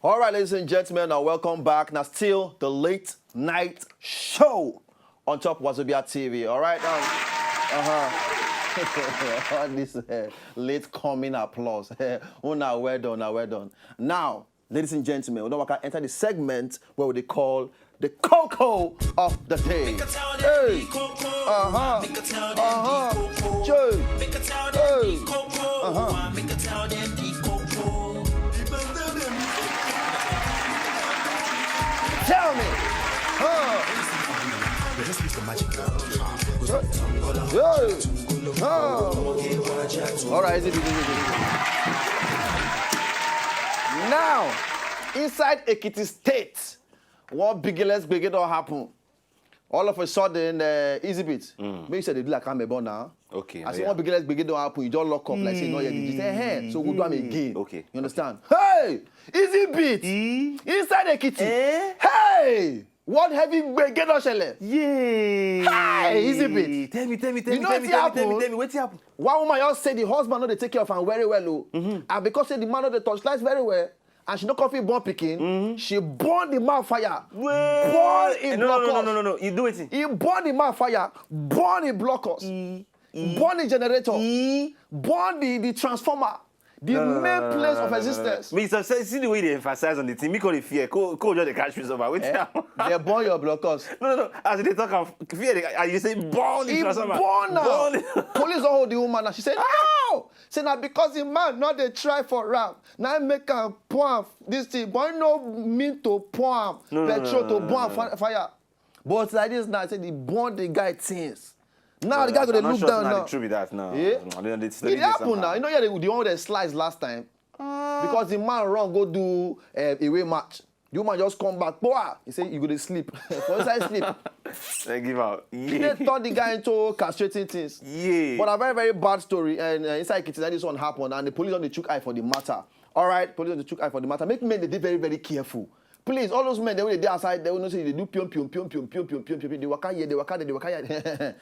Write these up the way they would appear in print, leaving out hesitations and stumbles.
All right, ladies and gentlemen, now welcome back. Now, still the late night show on top Wazobia TV. All right, all this late coming applause. Oh, now well done, now well done. Now, ladies and gentlemen, we don't enter the segment where they call the cocoa of the day. Hey, Joe, hey, Tell me. All right, easy. Now, inside Ekiti State, what biggest don't happen. All of a sudden, easy bit. Maybe you said they do like Amebo now. Okay. I say what biggest don't happen, you just lock up like say no, you just say hey, so we'll do them again. Okay. You understand? Hey, easy bit. Inside Ekiti. Hey, what heavy get on shele? Yeah. Hey, easy bit. Tell me. You know what happened? What's happened? One woman just said the husband know they take care of her very well, and because say the man know they touch lights very well. And she no coffee born picking. She burn the man fire. Burn in blockers. No. You do it. He burn the man fire. Burn the blockers. Burn the generator. Burn the transformer. The main place of existence. But see the way they emphasize on the thing. Me call it fear. Call just the catch me over. Wait. They burn your blockers. No. As they talk of fear, and you say burn the transformer. Burn now. Police don't hold the woman. And she said, no. Say now because the man not they try for rap. Now make a point this thing. But no mean to point petrol to burn fire. But like this now, I said they burn the guy things. Now the guy gonna look down now. True with that now. Yeah. It happened now. You know, the one that sliced last time. Because the man run go do away match. The woman just come back. Boy, he said you go to sleep. For inside sleep. They give out. They turned the guy into castrating things. Yeah. But a very, very bad story. And inside Kitchen, this one happened. And the police on the chook eye for the matter. All right, police on the chook eye for the matter. Make men they be very, very careful. Please, all those men, they when they outside, they will not say they do pium. They waka here, they waka here.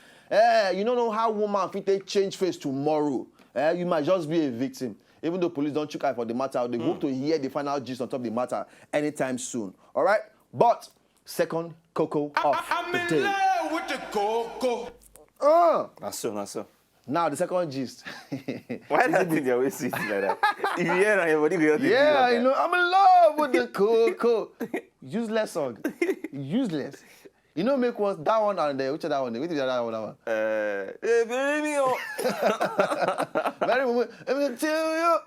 You don't know how woman fit take change face tomorrow. You might just be a victim. Even though police don't check out for the matter, they hope to hear the final gist on top of the matter anytime soon. All right? But second cocoa of the day. I'm in love with the cocoa. That's so. Now the second gist. Why that thing they always say like that? If you hear on your body, go yeah, you know, I'm in love with the cocoa. Useless song. Useless. You know, make one that one and which other one? Which is that one? Very moment. I'm gonna tell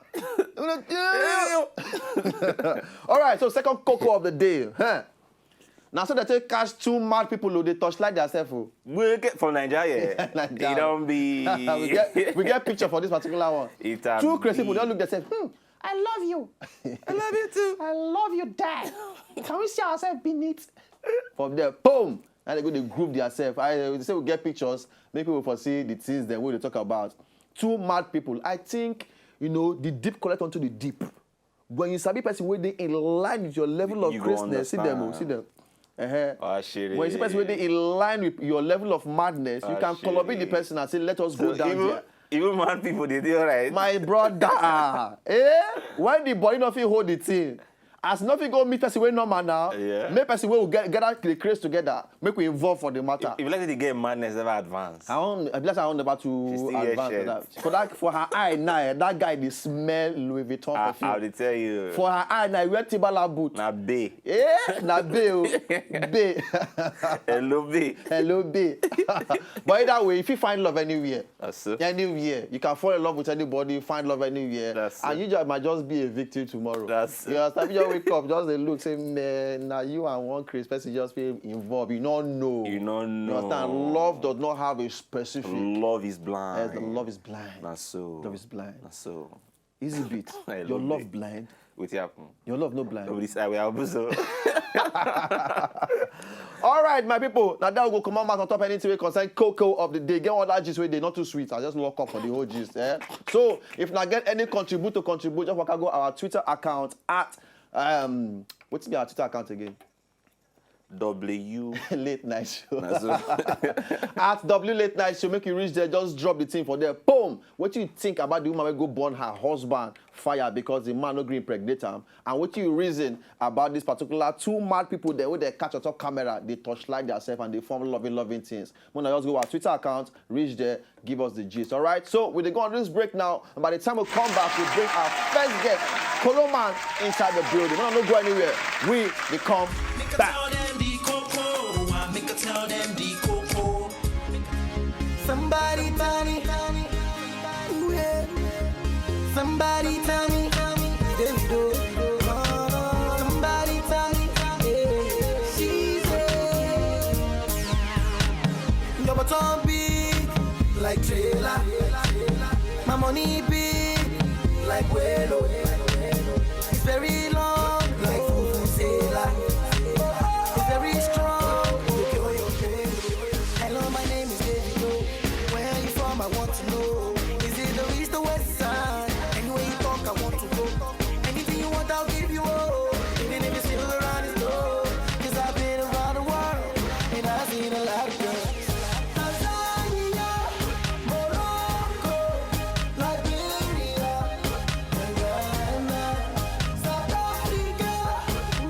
you. All right. So second cocoa of the day. Now, so they take catch two mad people who they touch like themselves. We get from Nigeria. It don't be. we get picture for this particular one. Two crazy people don't look themselves. I love you. I love you too. I love you, Dad. Can we see ourselves beneath? From there, boom. And they go, they group themselves. They say we get pictures, make people foresee the things that we talk about. Two mad people. I think, you know, the deep collect onto the deep. When you sabi person where they in line with your level of craziness, see them. When you see person where they in line with your level of madness, you can collaborate the person and say, let us go down here. Even mad people, they do all right. My brother. Why the body not feel hold the thing? As nothing go meet person wey normal now, make person wey will get the craze together, make we involve for the matter. If you like to get madness, never advance. I want never to advance for that. For her eye now, that guy they smell Louis Vuitton perfume. I'll tell you. For her eye now, wear Timberland boot. Na bae. Na bae. Bae. Hello bae. Hello bae. But either way, if you find love anywhere, anywhere, you can fall in love with anybody, find love anywhere, and you might just be a victim tomorrow. You understand? You wake up, just they look, say, man, now you and one crazy person just feel involved. You don't know. You don't know. You understand? Love does not have a specific. Love is blind. Yes, the love is blind. That's so. Love is blind. That's so. Easy bit. Your love blind. What happen? Your love no blind. Nobody say we are so. All right, my people. Now that will go come on back on top anything we concern cocoa of the day. Get all that gist where they not too sweet. I just lock up for the whole gist. So if not get any contribute, just go our Twitter account at what's our Twitter account again? W. Late night show. Na so. At W Late Night Show, make you reach there, just drop the thing for there. Boom! What you think about the woman wey go burn her husband fire because the man no gree impregnate am? And what you reason about this particular two mad people there wey they catch on top camera, they touchlight themselves and they form loving things. Mona just go our Twitter account, reach there, give us the gist. All right. So we dey go on this break now, and by the time we come back, we bring our first guest, Koloman, inside the building. Mona no go anywhere. We come back. Somebody tell me, ooh, yeah. Somebody tell me, Davido. Somebody tell me, yeah. She's your bottom big, like trailer. My money big, like Willow. It's very long, like Fufusela. It's very strong. Hello, my name is Davido. Where are you from? I want to know. Is it the east or west side? Anywhere you talk, I want to go. Anything you want, I'll give you all. Even if it's still around his door. Cause I've been around the world and I've seen a lot of girls. Tanzania, Morocco, Liberia, Ghana, South Africa,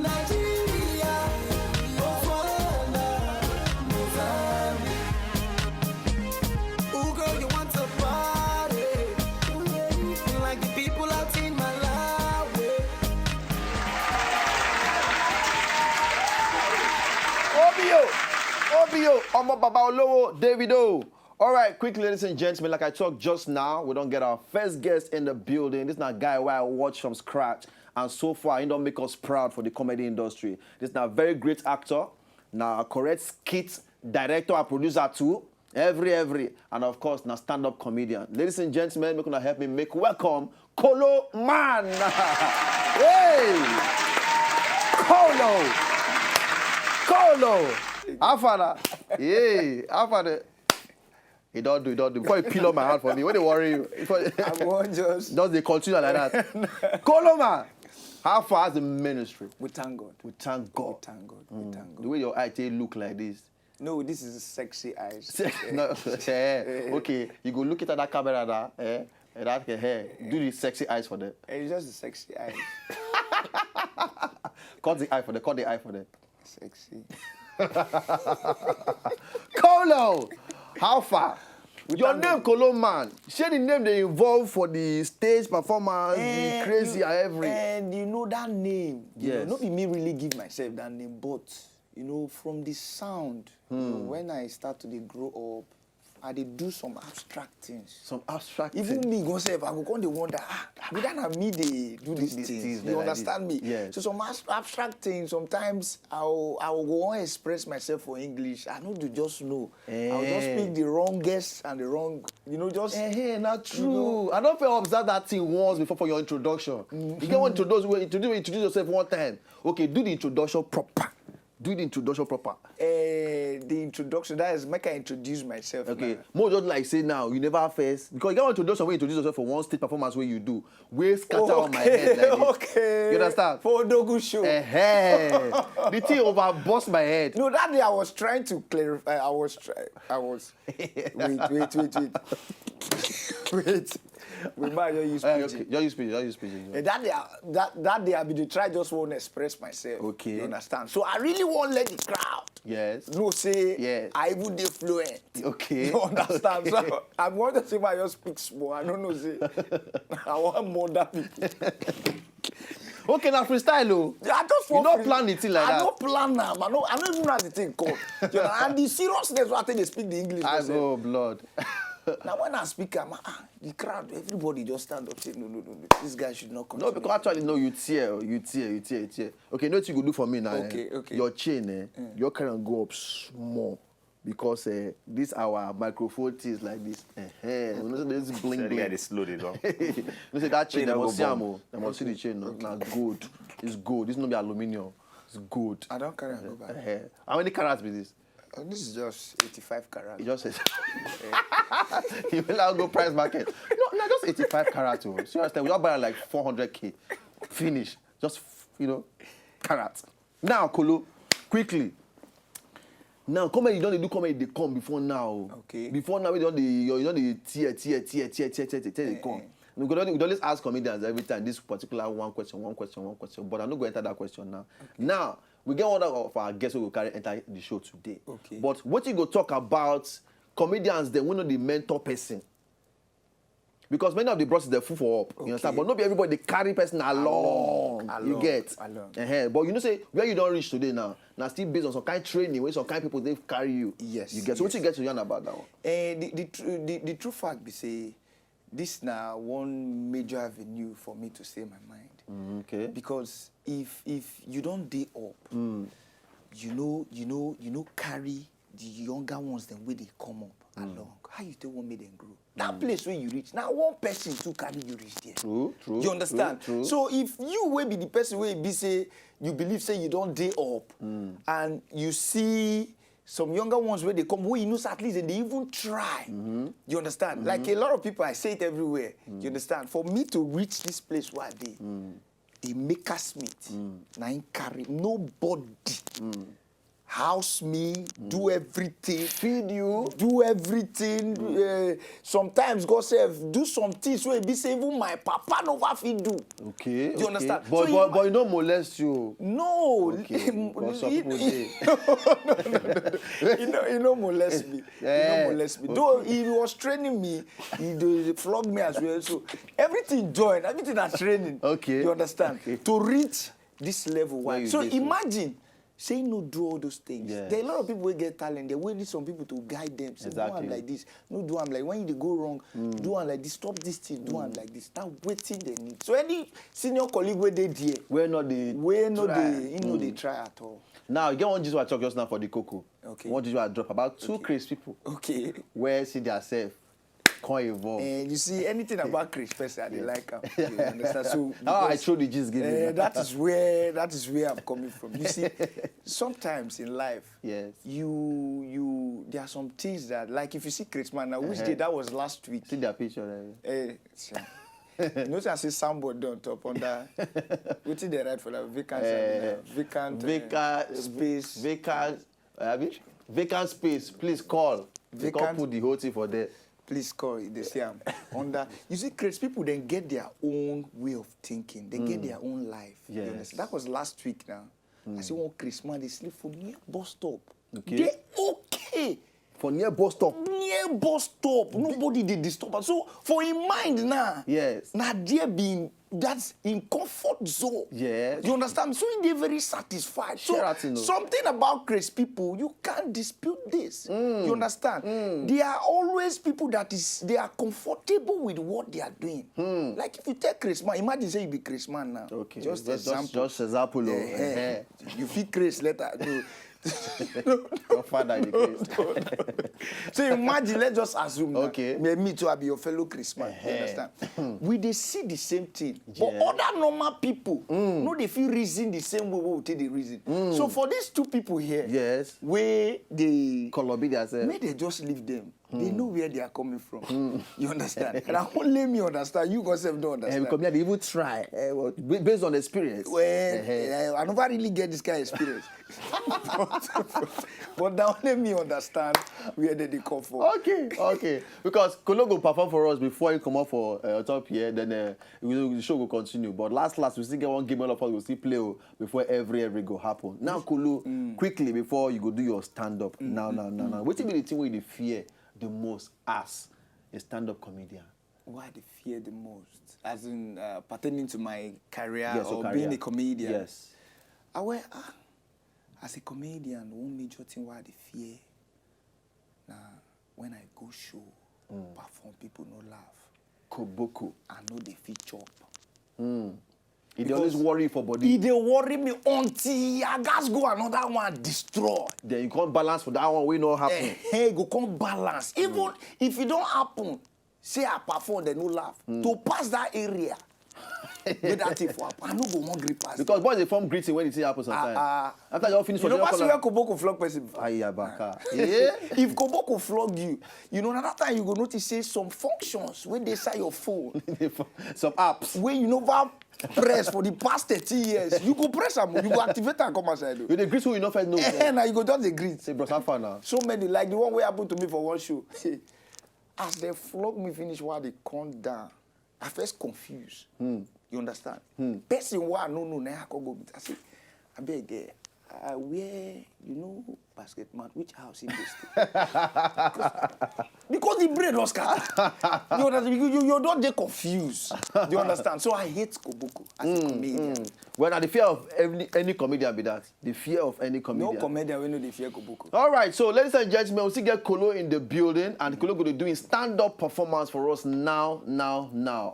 Nigeria, Botswana, Mozambique. Ooh, girl, you want to party? Like the people out in Malawi. Obio, Omo Baba Olowo, Davido. All right, quickly, ladies and gentlemen, like I talked just now, we don't get our first guest in the building. This is not a guy where I watch from scratch, and so far, he don't make us proud for the comedy industry. This is now a very great actor, now a correct skit director and producer too. Every, and of course, now stand-up comedian. Ladies and gentlemen, you're gonna help me make welcome Koloman. Hey, Kolo. Afana. Yeah, Afana. He don't do. Before you peel up my hand for me, what they worry you? I want just. Does they continue like that? Koloman. How far is the ministry? We thank God. We thank God. We thank God. We thank God. The way your eye look like this. No, this is sexy eyes. No, okay, you go look at that camera there, and that hair. Do the sexy eyes for them. It's just the sexy eyes. Cut the eye for them. Sexy. Kolo, how far? Your name Koloman. Share the name they involve for the stage performance, the crazy and every. And you know that name. Yes. Not be me really give myself that name, but you know, from the sound, you know, when I start to grow up, I did do some abstract things. Some abstract Even things. me go say, I go come to wonder, we don't have me they do these things. You understand me? Yes. So some abstract things. Sometimes I will go on express myself for English. I know to just know. I'll just speak the wrongest and the wrong. You know, just. Not true. You know, I don't feel observe that thing once before for your introduction. You get one introduce yourself one time. Okay, do the introduction proper. Do the introduction proper. The introduction, that is, make I introduce myself. Okay, now. more just like say now, you never first, because you get one introduction when you introduce yourself for one stage performance where you do. We scatter on my head like this. Okay. You understand? For Odogu show. The thing over bust my head. No, that day I was trying to clarify. I was. Wait. We might just use PG. Okay, just use PG. That day I be try just want to express myself. Okay. You understand? So I really want to let the crowd Yes. know say Yes. I even dey fluent. Okay. You understand? Okay. So I'm going to say I just speak small. I don't know say I want more than people. Okay, now freestyle, oh. I just You want don't plan the thing like that. I don't plan now. I don't even know how the thing come. You know, and the seriousness why I think they speak the English. I themselves. know blood. Now when I speak, the crowd, everybody just stand up say, no, this guy should not come. No, because actually, no, you tear. Okay, know what you go do for me now? Okay. Your chain, your can go up small. Because this our microphone is like this. You know, this bling bling. They slow it down. You say that chain, they They must see go am. They must see the chain. Now gold. It's gold. This not be aluminium. It's gold. I don't carry and go back. How many carats be this? This is just 85 carats. He just says. You will now go price market. No, just 85 carats. Seriously, we all buy like 400K. Finish. Just, carats. Now, Kolo, quickly. Now, comedy, you don't do comedy, they come before now. Okay. Before now, you don't tear, they come. We could always ask comedians every time this particular one question. But I'm not going to enter that question now. Okay. Now, we get one of our guests who will carry enter the show today. Okay. But what you go talk about comedians, they will not the mentor person. Because many of the bros they're full for up. You understand? But not be everybody they carry person along. You get? But you know say where you don't reach today now still based on some kind of training where some kind of people they carry you. Yes. You get. So what you get to learn about that one? The true fact be say this now one major avenue for me to say my mind. Okay. Because if you don't day up, you know carry the younger ones then where they come up along. How you still want me them grow? That place where you reach, now one person to carry you reach there. True. You understand? True. So if you will be the person where be say you believe say you don't day up, and you see some younger ones where they come, where you know at least and they even try. You understand? Like a lot of people, I say it everywhere. You understand? For me to reach this place where they make us meet. Now I carry nobody. House me, do everything, feed you, do everything. Sometimes God says, do some things where be say even my papa no what he do. Okay. Do you understand? But So you don't molest you. No. Okay. Because some people dey. He no molest me. He no molest me. Though he was training me, he flogged me as well. So everything joined, everything that's training. Okay. You understand? Okay. To reach this level. Where you So dey, imagine. Say no do all those things. Yes. There are a lot of people who get talent. They will need some people to guide them. Say, Exactly. do them like this. No, do them like when you go wrong. Do them like this. Stop this thing. Do them like this. That waiting they need. So any senior colleague where they there, We're not the they try at all. Now you get one just what I talk just now for the cocoa. Okay. One just what I drop about two crazy people Okay. where see themselves can't evolve. And you see anything about Chris person, I like him. You understand? So How I throw the gist give you. that is where I'm coming from. You see, sometimes in life, Yes. you there are some things that, like if you see Chris man now, which day that was last week. See their picture. You know, I see somebody on top under. What did they write for that vacant space? Vacant space. Please call. They can't put the whole thing for there. Please call it. They say I'm under. You see, Chris, people then get their own way of thinking. They get their own life. Yes. You understand? That was last week now. I see one Chris man, they sleep for near bus stop. Okay. They okay. For near bus stop. Near bus stop. Nobody did disturb us. So for in mind now. Yes. Now there being that's in comfort zone. Yes. You understand? So they're very satisfied. So Sheraton, no? something about Chris people, you can't dispute this. You understand? They are always people they are comfortable with what they are doing. Like if you take Chris man, imagine say you be Chris man now. Okay. Just example. Just example. You feel Chris later. No. Your father in the case. So imagine, let's just assume now, Okay. me too, I'll be your fellow Christmas. You understand? We they see the same thing. Yes. But other normal people, no, they feel reason the same way we will take the reason. So for these two people here, Yes. where they Colombia themselves. may they just leave them. They know where they are coming from. You understand? And only me understand. You guys don't understand. Because they even try based on experience. Well, I never really get this kind of experience. but now let me understand where they come from. Okay. Because Kolo go perform for us before you come up for top here, then the show will continue. But last, we still get one game all of us will still play before every go happen. Now, Kolo, quickly before you go do your stand-up. Now. What be the thing where you fear the most as a stand-up comedian? Why they fear the most? As in pertaining to my career or career. being a comedian? Yes. As a comedian, one major thing why they fear, when I go show, perform, people no laugh. Koboko. I know they feel chop. They always worry for body. They worry me until I gas go another one destroy. Then you can't balance for that one, we know happen. Hey, go come balance. Even if it don't happen, say I perform, they no laugh. To pass that area, With that thing for I no go one grip pass. Because boys they form greeting when it happens sometimes. After you all finish, you know what's where Koboko flog person before? Ayabaka. Yeah. If Koboko flog you, you know another time you go notice say some functions when they say your phone, Some apps. when you never press for the past 30 years, you go press them, you go activate and come outside. You the greet who you know first know. Now you go just the greet. Say bro, have fun now. So many like the one way happened to me for one show. As they flog me finish while they come down, I first confused. You understand? Person who I no now I can go with. I say, I beg, where you know basket man, which house in this? Because the brain was scattered. You understand? You're not there confused. You understand? So I hate Koboko as a comedian. Well, now the fear of any comedian be that. The fear of any comedian. No comedian will know the fear Koboko. All right, so ladies and gentlemen, we still get Kolo in the building, and Kolo going to do a stand-up performance for us now.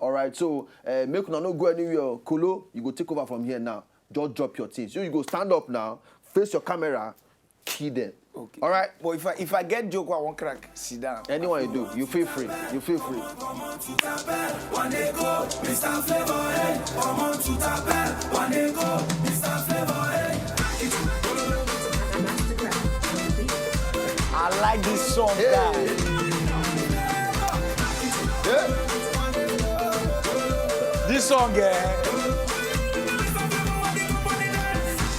All right, so make una no go anywhere. Kolo, you go take over from here now. Just drop your things. You go stand up now, face your camera, key them. Okay. All right. But if I get joke, I won't crack. Sit down. Anyone you do, you feel free. You feel free. I like this song, Yeah. guys. Yeah. This song,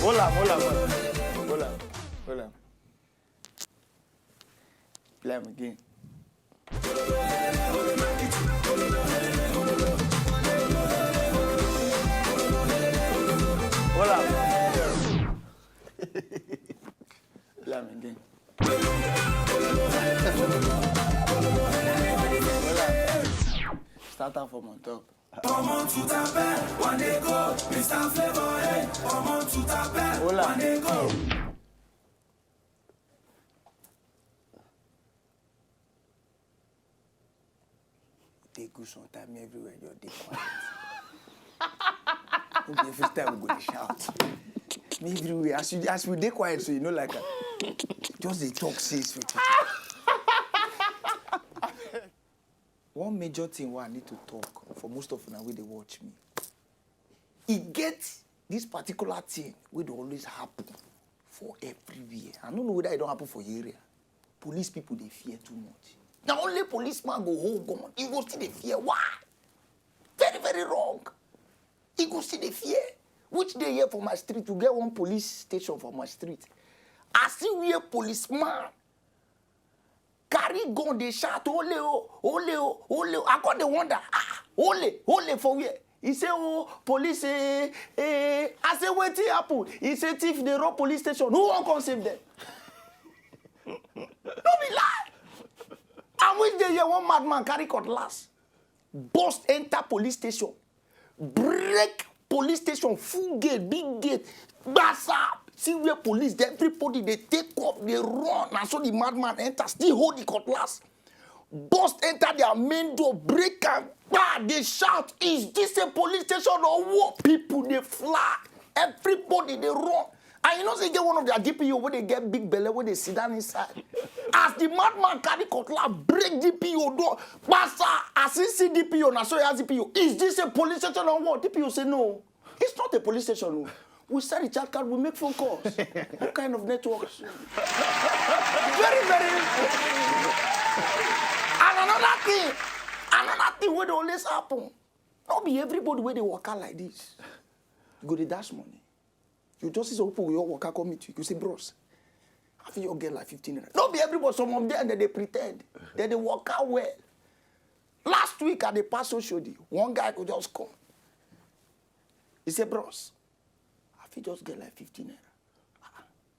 Hold on. Play him again. Hold on. Play him again. Hold on. Start out from on top. Hold on. They go sometime everywhere, you're dey quiet. Maybe every time we go dey shout. Me everywhere, as we dey quiet, so you know like just dey talk says with you. One major thing why I need to talk for most of them wey they watch me. It gets this particular thing will always happen for everywhere. I don't know whether it don't happen for your area. Police people they fear too much. Now only policeman go hold gun. He go see the fear. Why? Very, very wrong. He go see the fear. Which day here for my street to get one police station for my street. I see where policeman carry gun, they shout, ole. I got the wonder, ole for where? He say, oh, police, I say, what happen? He say, if they rob police station, who won't come save them? Don't be lie. And which day here, one madman carry cutlass, bust enter police station, break police station, full gate, big gate, bass up. See where police, everybody, they take off, they run. And so the madman enter, still hold the cutlass. Bust enter their main door, break and they shout, is this a police station or what? People, they fly. Everybody, they run. And you know, they get one of their DPO where they get big belle, where they sit down inside. As the madman carry cutlass, break DPO door, basta, as he see DPO, now so he has DPO, is this a police station or what? DPO say, no, it's not a police station. No. We sell the chat card, we make phone calls. What kind of networks? Very, very. And another thing where they always happen. Not be everybody where they work out like this. You go to dash money. You just see some people with your worker come meet you. You say, bros, I feel you get like 15. Not be everybody, some of them, they pretend. Then they work out well. Last week at the Paso show, one guy could just come. He said, bros, I feel just get like 15 naira.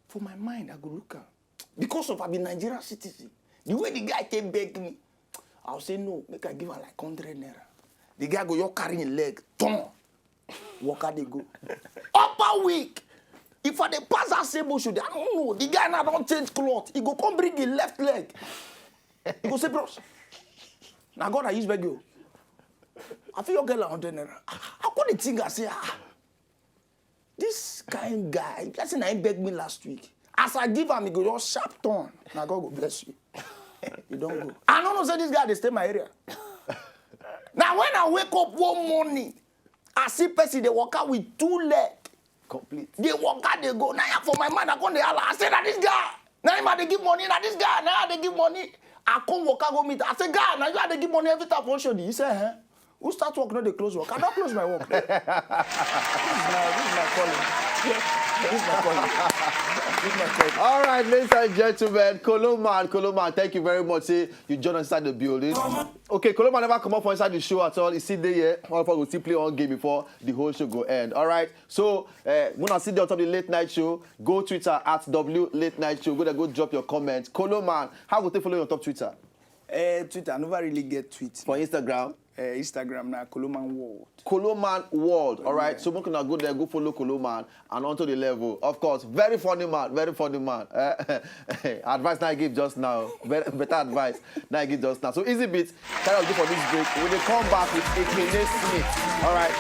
For my mind, I go look at. Because of I be Nigerian citizen. The way the guy take beg me, I'll say no, make I give her like 100 naira. The guy go, you're carrying a leg, turn. Walk out they go. Upper week. If I dey pass that same show, I don't know. The guy now don't change cloth. He go come bring the left leg. He go say, bros. Now God I use beg you. I feel you get like 100 naira. How come the thing I say, this kind guy, that's I beg me last week. As I give him, he go just sharp turn. Now God go bless you. You don't go. I don't know say this guy they stay in my area. Now when I wake up one morning, I see person they walk out with 2 legs. Complete. They walk out, they go. Now for my man, I come the holla. I say that this guy. Now they give money. Now this guy. Now they give money. I come walk out go meet. I say, God, now you have to give money every time for show. He say, huh? Who start work? Not they close work. I don't close my work. This is my calling. This is my calling. This is my calling. All right, ladies and gentlemen, Koloman, thank you very much. Say you join us inside the building. Okay, Koloman never come up from inside the show at all. He sit there here. All of us will still play one game before the whole show go end. All right. So when I sit there on top of the late night show, go Twitter at W Late Night Show. Go there, go drop your comments. Koloman, how will they follow you on top Twitter? Twitter, I never really get tweets. For Instagram. Instagram now, Koloman World. Koloman World, all right? So, we can go there, go follow Koloman and onto the level. Of course, very funny man. Advice now I give just now. Better advice now I give just now. So, easy bit. Carry on, go for this break. When they come back with a Smith, all right?